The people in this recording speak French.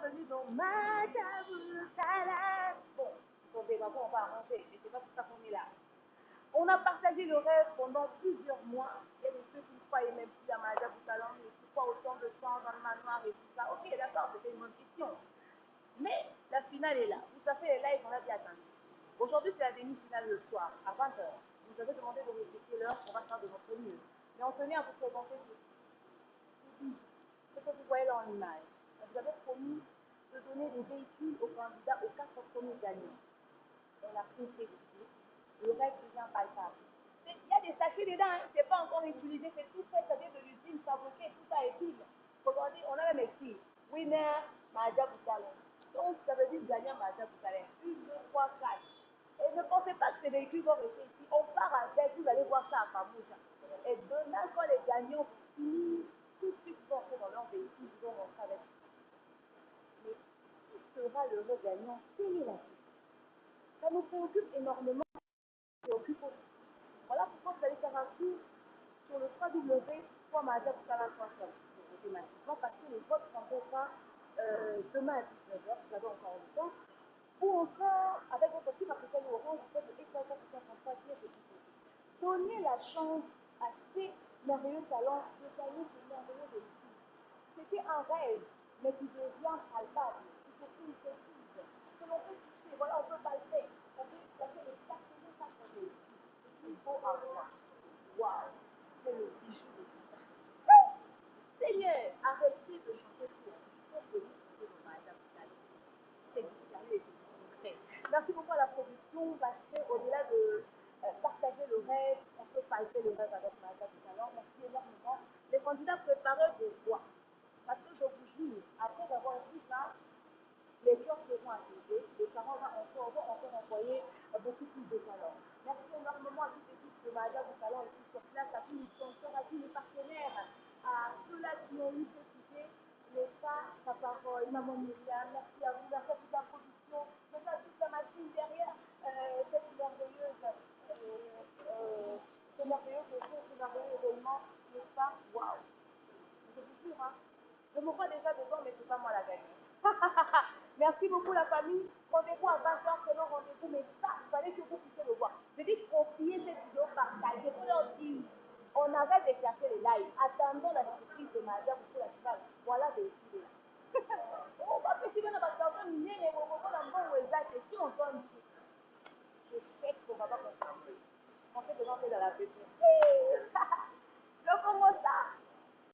dit donc Madaboussala. Bon, on débat pas, on va arranger, mais c'est pas tout ça qu'on est là. On a partagé le rêve pendant plusieurs mois. Il y a des ceux qui ne croyaient même plus à Madaboussala, mais pourquoi autant de temps dans le manoir et tout ça. Ok, d'accord, c'était une bonne question. Mais la finale est là. Vous savez, les lives, on a bien attendu. Aujourd'hui, c'est la demi-finale le soir, à 20h. Vous nous avez demandé de respecter l'heure, on va faire de notre mieux. Mais on tenait à vous présenter ce que vous voyez là en image. Vous avez promis de donner des véhicules aux candidats aux 4 premiers gagnants. On a concrétisé. Le reste devient palpable. Il y a des sachets dedans, hein. C'est pas encore utilisé, c'est tout fait, ça vient de l'usine, fabriqué, tout ça est pile. Aujourd'hui, on a même écrit winner Maja Boutalon. Donc, ça veut dire gagnant Maja Boutalon. 1, 2, 3, 4. Et ne pensez pas que ces véhicules vont rester ici. On part avec, vous allez voir ça à Famouja. Et demain, quand les gagnants finissent, tout de suite vont entrer dans leur véhicule, ils vont rentrer avec. Mais qui sera le gagnant? Quelle est la question? Ça nous préoccupe énormément, ça nous préoccupe aussi. Voilà pourquoi vous allez faire un tour sur le www.majaboukala.com automatiquement parce que les votes s'envoient demain à 19h, vous avez encore le temps, ou encore avec votre team africaine orange, vous faites le X453 qui est petit. Donnez la chance à ces merveilleux talents de gagner ces merveilleux véhicules. C'était un rêve, mais qui devient palpable, qui se concrétise, que l'on peut toucher, voilà, on peut palper, on peut les passionner par son véhicule. Il faut avoir. Waouh, c'est le bijou de ça. Seigneur, arrêtez de chanter pour il faut que vous soyez dans ma table. C'est du sérieux et c'est du concret. Merci beaucoup à la production parce qu'au-delà de partager le rêve, on peut palper le rêve avec ma table talent. Merci énormément. Les candidats préparés de quoi? Parce que je vous jure, après avoir vu ça, les cœurs seront apaisés, les parents vont encore envoyer beaucoup plus de talents. Merci énormément à toute l'équipe de Maja du Talent ici sur place, à tous les sponsors, à tous les partenaires, à ceux-là qui ont eu cette idée, l'État, sa parole, Maman Myriam, merci à vous, merci à toute la production, merci à toute la machine derrière cette merveilleuse, ce merveilleux concours, ce merveilleux événement, n'est-ce pas? Waouh! Je vous jure, hein, je me vois déjà dedans, mais c'est pas moi la gagnante. Merci beaucoup la famille. Rendez-vous à 20h, c'est le rendez-vous, mais ça, il fallait que vous puissiez le voir. Je dis confier cette vidéo, partagez, pour leur dire, on arrête de chercher les lives. Attendons la